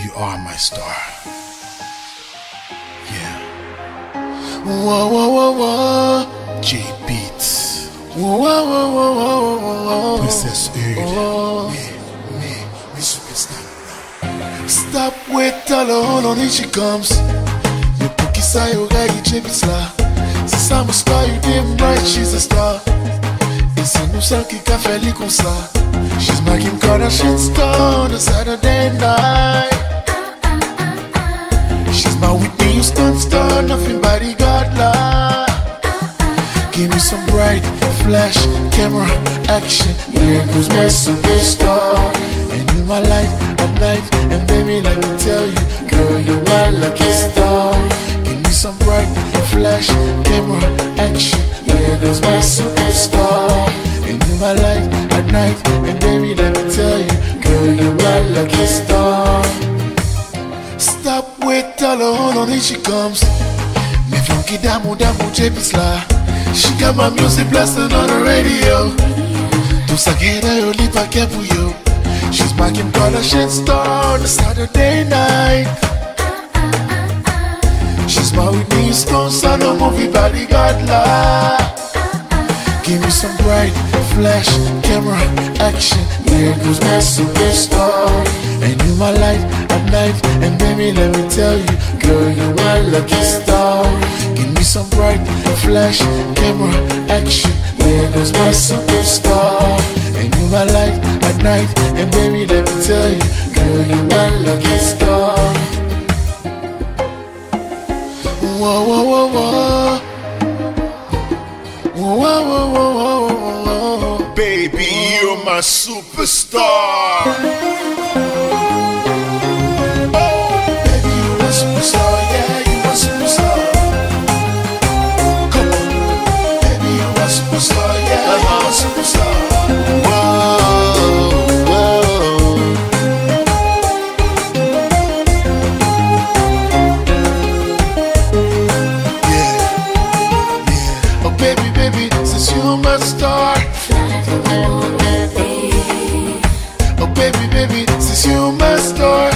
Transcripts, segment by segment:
You are my star. Yeah. Whoa, whoa, whoa, whoa. J Beats. Whoa, whoa, whoa, whoa, whoa, whoa. Princess Eud. Me superstar. Stop with all the hold on, she comes. You put sa yoga, you J Beats la. Si I'm a star, you damn right, she's a star. Et c'est nous celles qui qu'a fait les comme ça. She's my Kim Kardashian star on a Saturday night. She's my Whitney Houston star, nothing bodyguard like. Give me some bright flash, camera, action. Here goes my superstar. And you my light at night. And baby, let me tell you, girl, you're my lucky star. Give me some bright flash, camera, action. Here goes my superstar. And you my light at night. And baby, let me tell you, girl, you're my lucky star. Stop with all the hold on, here she comes. Me funky damu J Beats la. She got my music blasting on the radio. Tout ça qui est dans lit pas qu'un pour yo. She's my Kim Kardashian star on a Saturday night. She's my Whitney Houston star, no movie bodyguard la. Give me some bright flash, camera, action. Here goes my superstar. And you my light at night. And baby, let me tell you, girl, you're my lucky star. Give me some bright flash, camera, action. Here goes my superstar. And you my light at night. And baby, let me tell you, girl, you're my lucky star. Whoa, whoa, whoa, whoa. Whoa, whoa, whoa, whoa, whoa, whoa. Baby, you're my superstar. Baby, you're my superstar. Yeah, you're my superstar. Come on. Baby, you're my superstar. Yeah, you're my superstar. Whoa, whoa. Yeah, yeah. Oh, baby, since you're my star. Oh, baby, since you're my star.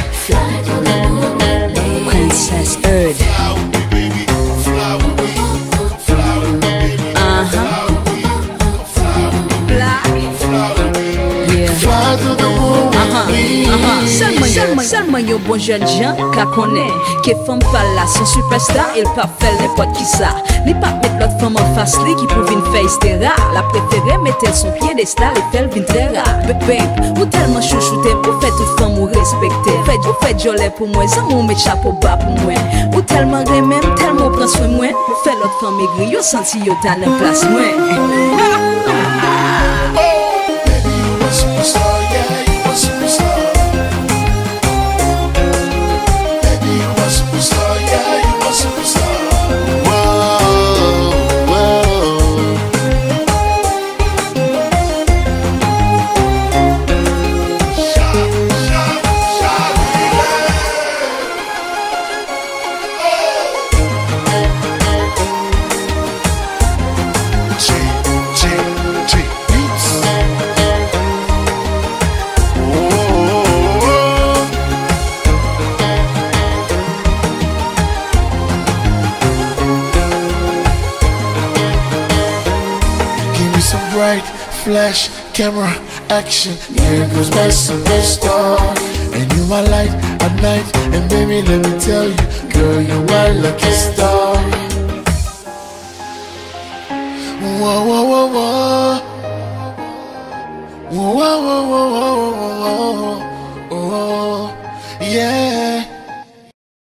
Princess Eud. Fly with me, baby. Fly with me. Fly with me, baby. Fly with me. Black. Fly with me. Yeah. Fly to the moon with me. Seulement yo bon jeune gens qu'a connaît que femme pas là son superstar il pas fait n'importe qui ça li pas mettre l'autre femme en face li qui pour vinn faire hystéria la préférée mettre son piédestal et faire vinn très rare babe ou tellement chouchouté pour faire toute femme ou respecter fait jolie pour moi ça mon met chapeau bas pour moi ou tellement même tellement prend soin moi fait l'autre femme aigri yo senti yo dans la place moi Baby, you're my superstar. Yeah, you're my superstar. Baby, you're my superstar. Yeah, you're my superstar. Whoa, whoa. Shot, J Beats. Give me some bright flash, camera, action. Here goes my superstar. And you my light at night. And baby, let me tell you, girl, you're my lucky star. Whoa, whoa, whoa, whoa. Whoa, whoa, whoa, whoa, whoa, whoa, whoa. Yeah.